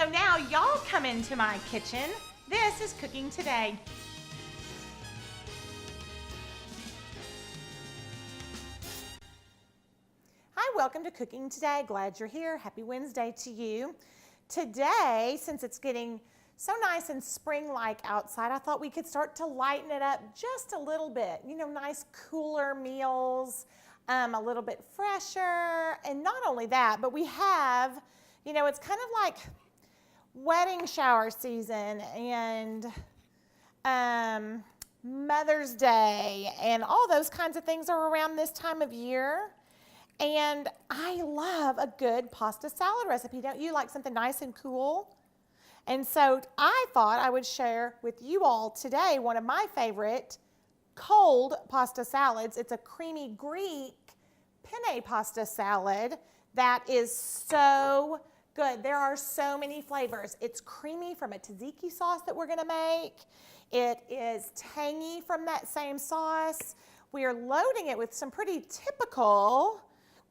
So now y'all come into my kitchen. This is Cooking Today. Hi, welcome to Cooking Today. Glad you're here. Happy Wednesday to you. Today, since it's getting so nice and spring-like outside, I thought we could start to lighten it up just a little bit. You know, nice cooler meals, a little bit fresher. And not only that, but we have, you know, it's kind of like wedding shower season and Mother's Day and all those kinds of things are around this time of year. And I love a good pasta salad recipe. Don't you? Like something nice and cool? And so I thought I would share with you all today one of my favorite cold pasta salads. It's a creamy Greek penne pasta salad that is so good. There are so many flavors. It's creamy from a tzatziki sauce that we're going to make. It is tangy from that same sauce. We are loading it with some pretty typical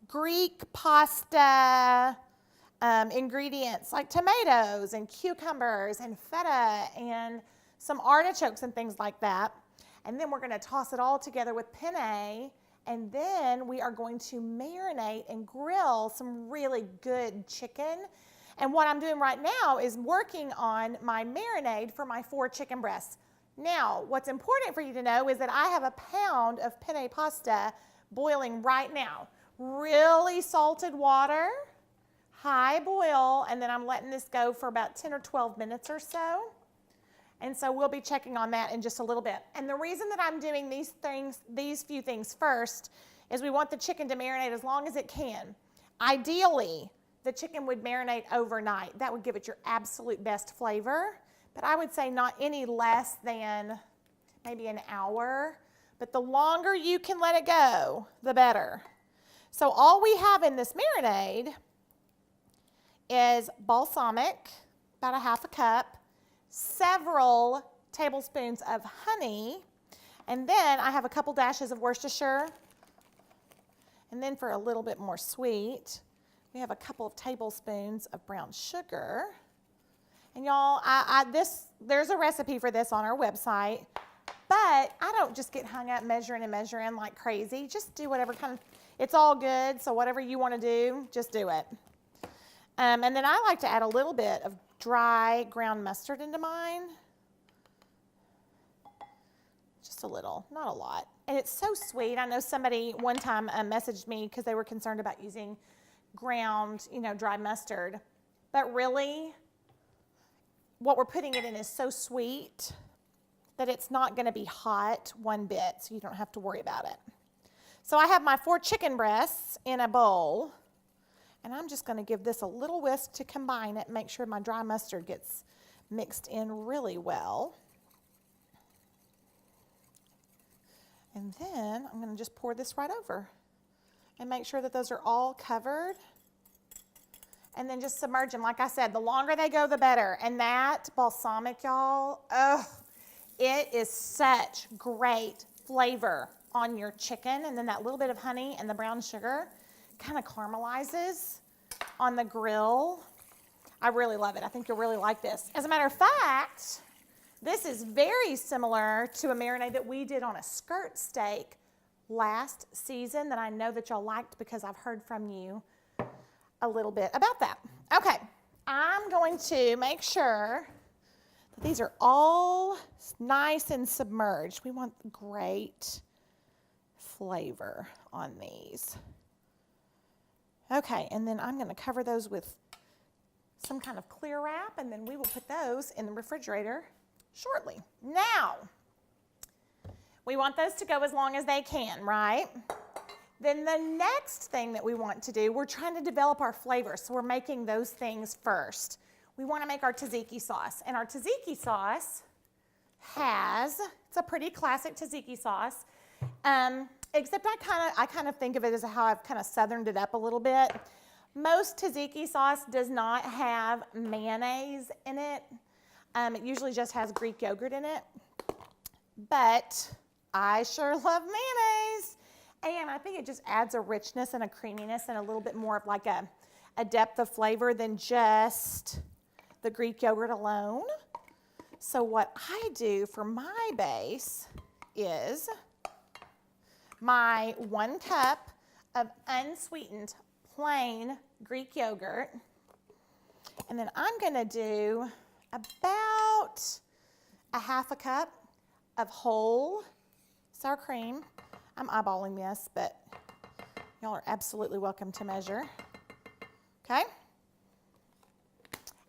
Greek pasta ingredients like tomatoes and cucumbers and feta and some artichokes and things like that. And then we're going to toss it all together with penne, and then we are going to marinate and grill some really good chicken. And what I'm doing right now is working on my marinade for my 4 chicken breasts. Now, what's important for you to know is that I have a pound of penne pasta boiling right now. Really salted water, high boil, and then I'm letting this go for about 10 or 12 minutes or so. And so we'll be checking on that in just a little bit. And the reason that I'm doing these few things first is we want the chicken to marinate as long as it can. Ideally, the chicken would marinate overnight. That would give it your absolute best flavor. But I would say not any less than maybe an hour. But the longer you can let it go, the better. So all we have in this marinade is balsamic, about a half a cup, several tablespoons of honey, and then I have a couple dashes of Worcestershire. And then for a little bit more sweet, we have a couple of tablespoons of brown sugar. And y'all, there's a recipe for this on our website, but I don't just get hung up measuring like crazy. Just do whatever kind of, it's all good, so whatever you want to do, just do it. And then I like to add a little bit of dry ground mustard into mine. Just a little, not a lot. And it's so sweet. I know somebody one time messaged me because they were concerned about using ground, dry mustard. But really, what we're putting it in is so sweet that it's not going to be hot one bit, so you don't have to worry about it. So I have my 4 chicken breasts in a bowl, and I'm just going to give this a little whisk to combine it and make sure my dry mustard gets mixed in really well. And then I'm going to just pour this right over and make sure that those are all covered. And then just submerge them. Like I said, the longer they go, the better. And that balsamic, y'all, it is such great flavor on your chicken. And then that little bit of honey and the brown sugar kind of caramelizes on the grill. I really love it. I think you'll really like this. As a matter of fact, this is very similar to a marinade that we did on a skirt steak last season that I know that y'all liked because I've heard from you a little bit about that. Okay, I'm going to make sure that these are all nice and submerged. We want great flavor on these. Okay, and then I'm going to cover those with some kind of clear wrap, and then we will put those in the refrigerator shortly. Now, we want those to go as long as they can, right? Then the next thing that we want to do, we're trying to develop our flavor, so we're making those things first. We want to make our tzatziki sauce, and our tzatziki sauce it's a pretty classic tzatziki sauce, except I kind of think of it as how I've kind of southerned it up a little bit. Most tzatziki sauce does not have mayonnaise in it. It usually just has Greek yogurt in it, but I sure love mayonnaise. And I think it just adds a richness and a creaminess and a little bit more of like a depth of flavor than just the Greek yogurt alone. So what I do for my base is my 1 cup of unsweetened plain Greek yogurt. And then I'm going to do about a 1/2 cup of whole sour cream. I'm eyeballing this, but y'all are absolutely welcome to measure. Okay?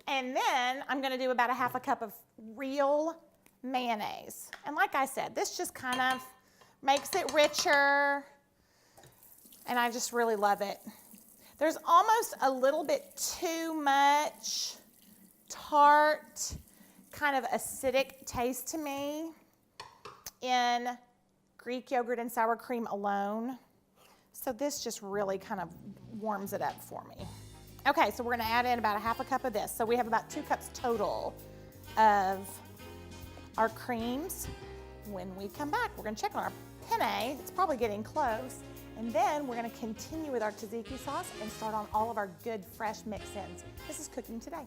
And then I'm going to do about a 1/2 cup of real mayonnaise. And like I said, this just kind of makes it richer, and I just really love it. There's almost a little bit too much tart, kind of acidic taste to me in Greek yogurt and sour cream alone. So this just really kind of warms it up for me. Okay, so we're going to add in about a 1/2 cup of this. So we have about 2 cups total of our creams. When we come back, we're going to check on our penne. It's probably getting close. And then we're going to continue with our tzatziki sauce and start on all of our good fresh mix-ins. This is Cooking Today.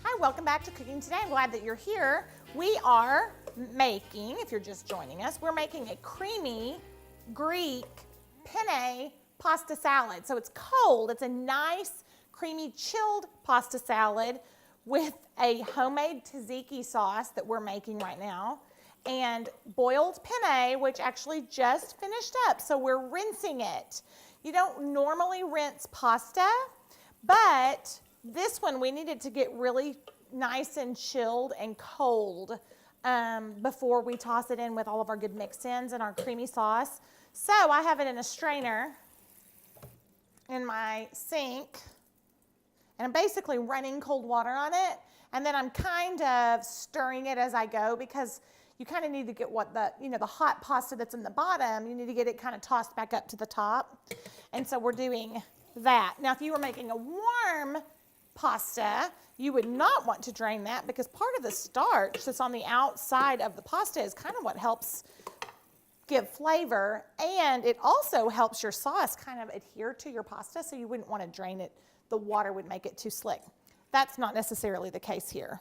Hi, welcome back to Cooking Today. I'm glad that you're here. We are making, if you're just joining us, we're making a creamy Greek penne pasta salad. So it's cold. It's a nice, creamy, chilled pasta salad with a homemade tzatziki sauce that we're making right now, and boiled penne, which actually just finished up. So we're rinsing it. You don't normally rinse pasta, but this one we needed to get really nice and chilled and cold before we toss it in with all of our good mix-ins and our creamy sauce. So I have it in a strainer in my sink, and I'm basically running cold water on it, and then I'm kind of stirring it as I go, because you kind of need to get what the hot pasta that's in the bottom, you need to get it kind of tossed back up to the top. And so we're doing that. Now, if you were making a warm pasta, you would not want to drain that, because part of the starch that's on the outside of the pasta is kind of what helps give flavor, and it also helps your sauce kind of adhere to your pasta, so you wouldn't want to drain it. The water would make it too slick. That's not necessarily the case here.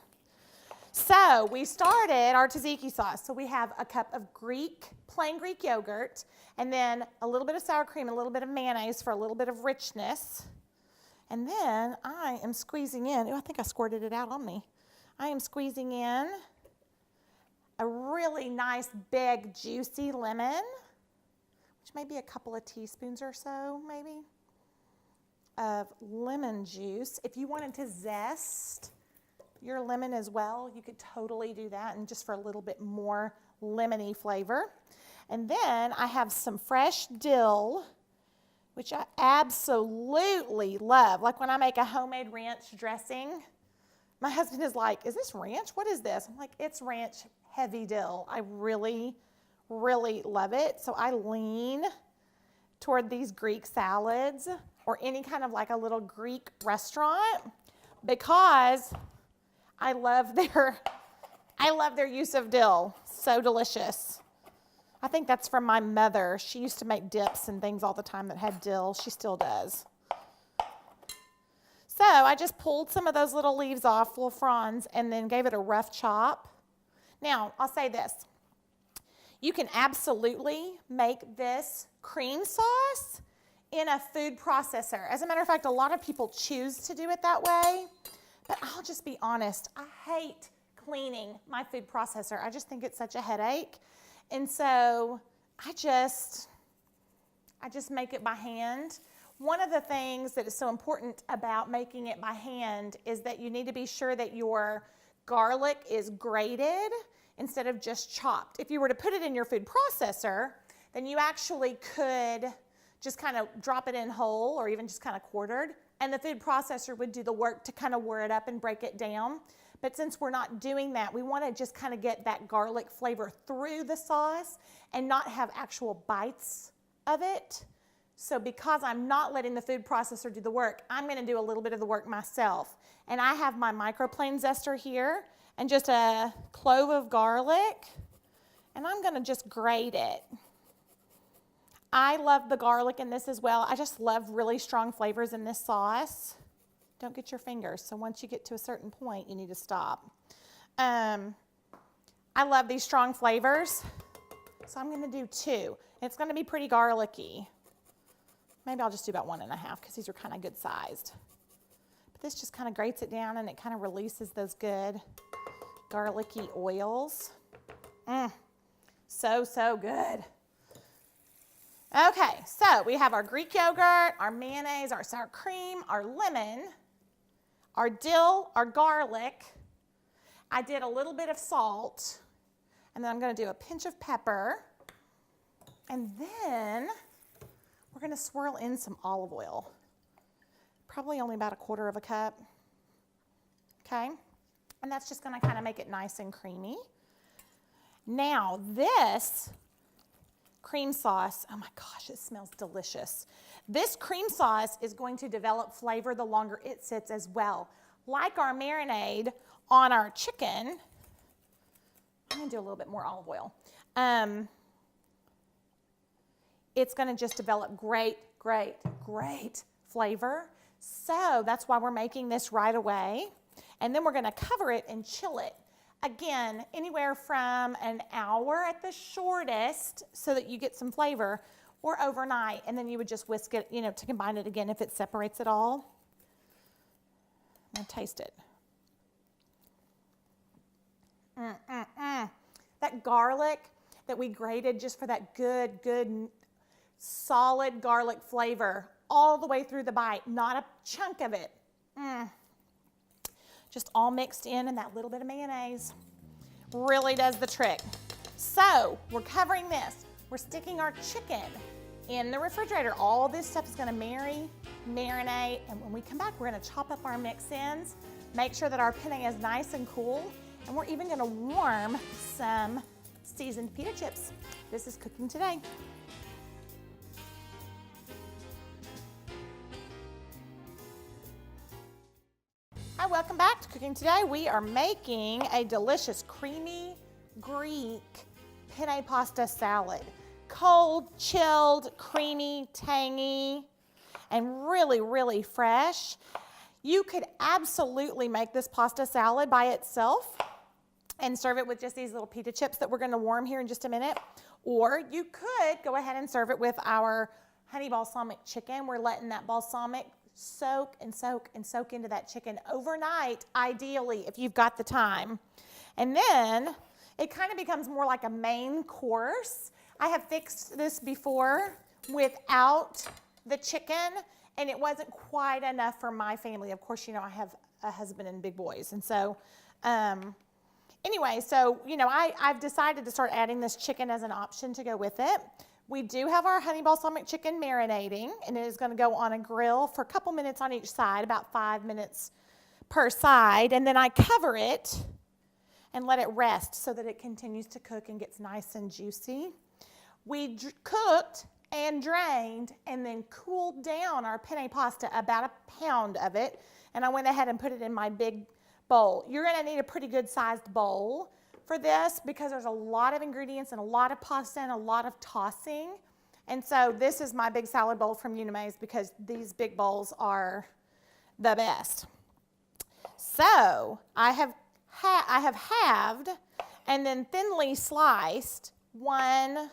So we started our tzatziki sauce. So we have a cup of plain Greek yogurt, and then a little bit of sour cream, a little bit of mayonnaise for a little bit of richness. And then I am squeezing in, I think I squirted it out on me. I am squeezing in a really nice, big, juicy lemon, which may be a couple of teaspoons or so, maybe, of lemon juice. If you wanted to zest your lemon as well, you could totally do that, and just for a little bit more lemony flavor. And then I have some fresh dill, which I absolutely love. Like when I make a homemade ranch dressing, my husband is like, "Is this ranch? What is this?" I'm like, "It's ranch heavy dill." I really, really love it. So I lean toward these Greek salads or any kind of like a little Greek restaurant, because I love their use of dill. So delicious. I think that's from my mother. She used to make dips and things all the time that had dill. She still does. So I just pulled some of those little leaves off, little fronds, and then gave it a rough chop. Now, I'll say this. You can absolutely make this cream sauce in a food processor. As a matter of fact, a lot of people choose to do it that way, but I'll just be honest. I hate cleaning my food processor. I just think it's such a headache. And so I just make it by hand. One of the things that is so important about making it by hand is that you need to be sure that your garlic is grated instead of just chopped. If you were to put it in your food processor, then you actually could just kind of drop it in whole or even just kind of quartered, and the food processor would do the work to kind of whir it up and break it down. But since we're not doing that, we want to just kind of get that garlic flavor through the sauce and not have actual bites of it. So because I'm not letting the food processor do the work, I'm going to do a little bit of the work myself. And I have my microplane zester here and just a clove of garlic, and I'm going to just grate it. I love the garlic in this as well. I just love really strong flavors in this sauce. Don't get your fingers. So once you get to a certain point, you need to stop. I love these strong flavors. So I'm going to do 2. It's going to be pretty garlicky. Maybe I'll just do about 1.5 because these are kind of good sized. But this just kind of grates it down and it kind of releases those good garlicky oils. So, so good. Okay, so we have our Greek yogurt, our mayonnaise, our sour cream, our lemon, our dill, our garlic. I did a little bit of salt, and then I'm going to do a pinch of pepper. And then we're going to swirl in some olive oil. Probably only about 1/4 cup. Okay? And that's just going to kind of make it nice and creamy. Now this cream sauce, oh my gosh, it smells delicious. This cream sauce is going to develop flavor the longer it sits as well. Like our marinade on our chicken, I'm going to do a little bit more olive oil. It's going to just develop great, great, great flavor. So that's why we're making this right away. And then we're going to cover it and chill it. Again, anywhere from an hour at the shortest so that you get some flavor, or overnight, and then you would just whisk it, to combine it again if it separates at all. I'm going to taste it. That garlic that we grated just for that good, solid garlic flavor all the way through the bite, not a chunk of it. Just all mixed in, and that little bit of mayonnaise really does the trick. So we're covering this. We're sticking our chicken in the refrigerator. All this stuff is gonna marinate, and when we come back, we're gonna chop up our mix-ins, make sure that our penne is nice and cool, and we're even gonna warm some seasoned pita chips. This is Cooking Today. Hi, welcome back to Cooking Today. We are making a delicious creamy Greek penne pasta salad. Cold, chilled, creamy, tangy, and really, really fresh. You could absolutely make this pasta salad by itself and serve it with just these little pita chips that we're going to warm here in just a minute. Or you could go ahead and serve it with our honey balsamic chicken. We're letting that balsamic soak and soak and soak into that chicken overnight, ideally, if you've got the time. And then it kind of becomes more like a main course. I have fixed this before without the chicken, and it wasn't quite enough for my family. Of course, I have a husband and big boys. And so, anyway, I've decided to start adding this chicken as an option to go with it. We do have our honey balsamic chicken marinating, and it is going to go on a grill for a couple minutes on each side, about 5 minutes per side, and then I cover it and let it rest so that it continues to cook and gets nice and juicy. We cooked and drained and then cooled down our penne pasta, about 1 pound of it, and I went ahead and put it in my big bowl. You're going to need a pretty good sized bowl for this because there's a lot of ingredients and a lot of pasta and a lot of tossing. And so this is my big salad bowl from Mayonnaise because these big bowls are the best. So I have halved and then thinly sliced 1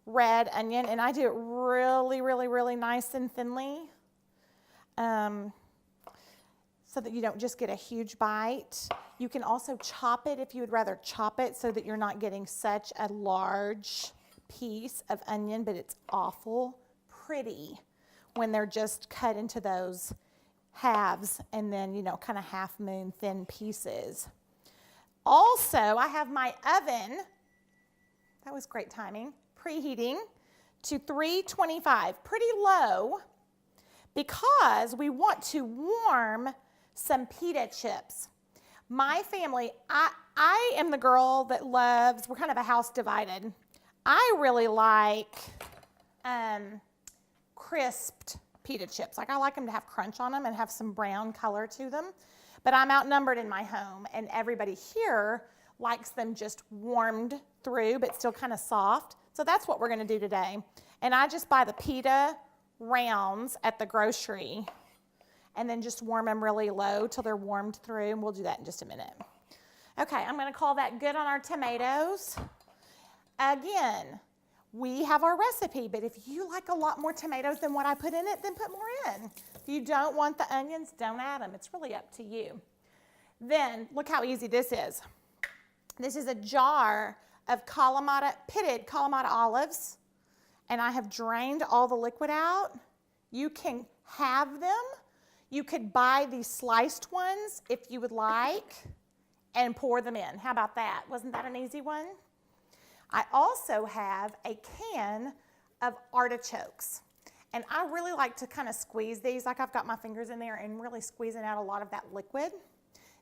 red onion, and I do it really, really, really nice and thinly. So that you don't just get a huge bite. You can also chop it if you would rather chop it so that you're not getting such a large piece of onion, but it's awful pretty when they're just cut into those halves and then, kind of half moon thin pieces. Also, I have my oven, that was great timing, preheating to 325, pretty low, because we want to warm some pita chips. My family, I am the girl that loves, we're kind of a house divided. I really like crisped pita chips. I like them to have crunch on them and have some brown color to them. But I'm outnumbered in my home, and everybody here likes them just warmed through, but still kind of soft. So that's what we're going to do today. And I just buy the pita rounds at the grocery and then just warm them really low till they're warmed through, and we'll do that in just a minute. Okay, I'm gonna call that good on our tomatoes. Again, we have our recipe, but if you like a lot more tomatoes than what I put in it, then put more in. If you don't want the onions, don't add them. It's really up to you. Then, look how easy this is. This is a jar of pitted Kalamata olives, and I have drained all the liquid out. You can have them. You could buy these sliced ones if you would like and pour them in. How about that? Wasn't that an easy one? I also have a can of artichokes, and I really like to kind of squeeze these, like I've got my fingers in there and really squeezing out a lot of that liquid.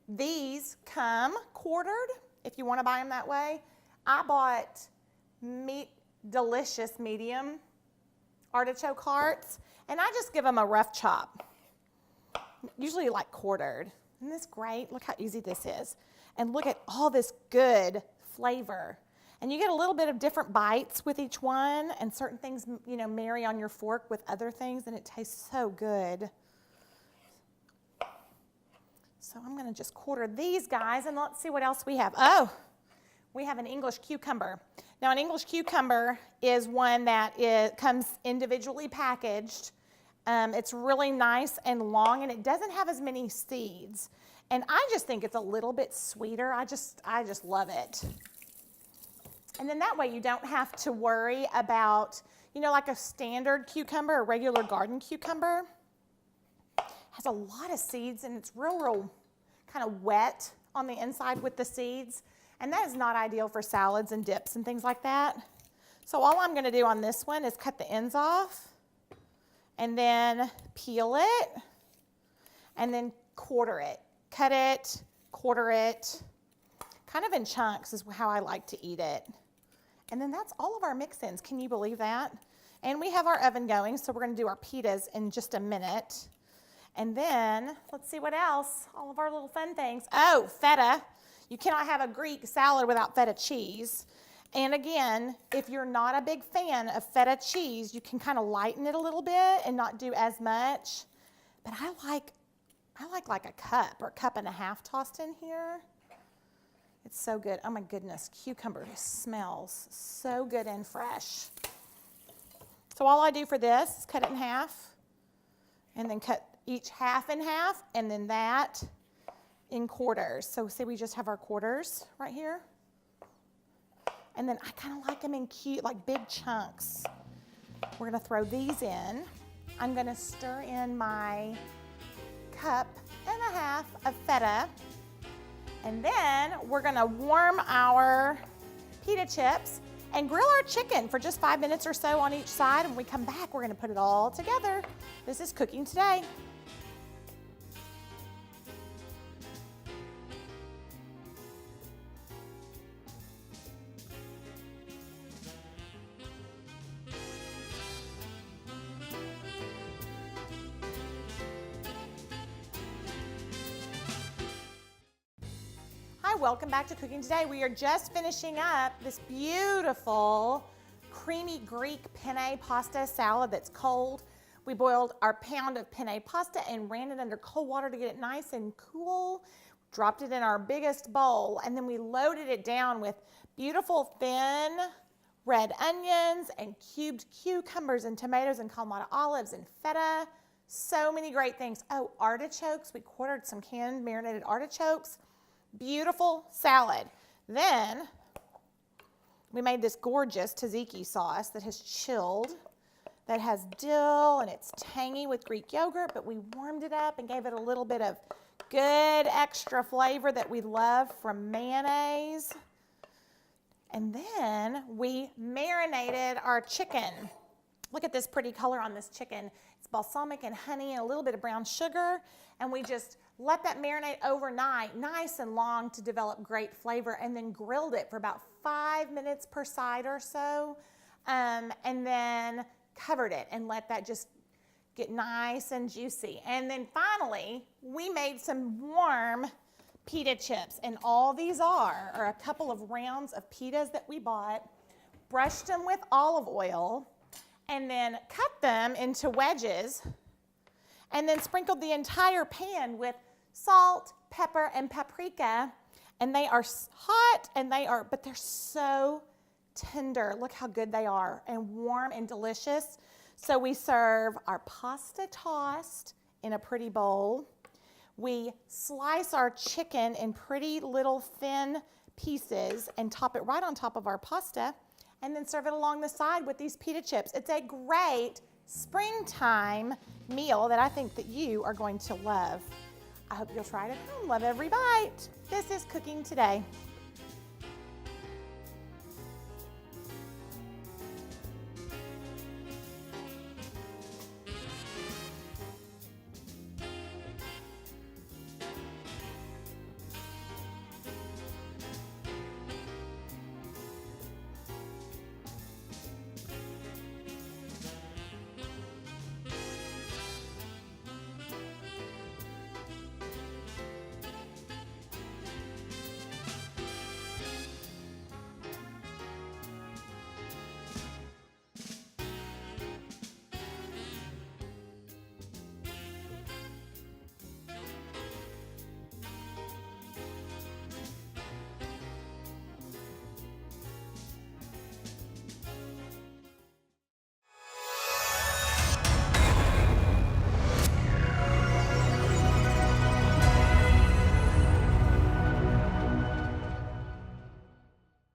These come quartered if you want to buy them that way. I bought delicious medium artichoke hearts, and I just give them a rough chop, usually like quartered. Isn't this great? Look how easy this is. And look at all this good flavor. And you get a little bit of different bites with each one, and certain things, you know, marry on your fork with other things, and it tastes so good. So I'm going to just quarter these guys, and let's see what else we have. Oh, we have an English cucumber. Now, an English cucumber is one that comes individually packaged. It's really nice and long, and it doesn't have as many seeds. And I just think it's a little bit sweeter. I just love it. And then that way you don't have to worry about, you know, like a standard cucumber, a regular garden cucumber. Has a lot of seeds, and it's real kind of wet on the inside with the seeds. And that is not ideal for salads and dips and things like that. So all I'm going to do on this one is cut the ends off and then peel it and then quarter it. Cut it, quarter it, kind of in chunks is how I like to eat it. And then that's all of our mix-ins. Can you believe that? And we have our oven going, so we're going to do our pitas in just a minute. And then, let's see what else. All of our little fun things. Oh, feta. You cannot have a Greek salad without feta cheese. And again, if you're not a big fan of feta cheese, you can kind of lighten it a little bit and not do as much. But I like a cup or a cup and a half tossed in here. It's so good. Oh my goodness, cucumber smells so good and fresh. So all I do for this is cut it in half and then cut each half in half and then that in quarters. So see, we just have our quarters right here. And then I kind of like them in cute, like big chunks. We're gonna throw these in. I'm gonna stir in my cup and a half of feta. And then we're gonna warm our pita chips and grill our chicken for just 5 minutes or so on each side. And when we come back, we're gonna put it all together. This is Cooking Today. Welcome back to Cooking Today. We are just finishing up this beautiful creamy Greek penne pasta salad that's cold. We boiled our pound of penne pasta and ran it under cold water to get it nice and cool. Dropped it in our biggest bowl, and then we loaded it down with beautiful thin red onions and cubed cucumbers and tomatoes and Kalamata olives and feta. So many great things. Oh, artichokes. We quartered some canned marinated artichokes. Beautiful salad. Then we made this gorgeous tzatziki sauce that has chilled, that has dill, and it's tangy with Greek yogurt, but we warmed it up and gave it a little bit of good extra flavor that we love from mayonnaise. And then we marinated our chicken. Look at this pretty color on this chicken. It's balsamic and honey and a little bit of brown sugar, and we just let that marinate overnight, nice and long, to develop great flavor, and then grilled it for about 5 minutes per side or so, and then covered it and let that just get nice and juicy. And then finally, we made some warm pita chips, and all these are a couple of rounds of pitas that we bought, brushed them with olive oil, and then cut them into wedges, and then sprinkled the entire pan with salt, pepper, and paprika. And they are hot, and but they're so tender. Look how good they are, and warm and delicious. So we serve our pasta tossed in a pretty bowl. We slice our chicken in pretty little thin pieces and top it right on top of our pasta, and then serve it along the side with these pita chips. It's a great springtime meal that I think that you are going to love. I hope you'll try it at home. Love every bite. This is Cooking Today.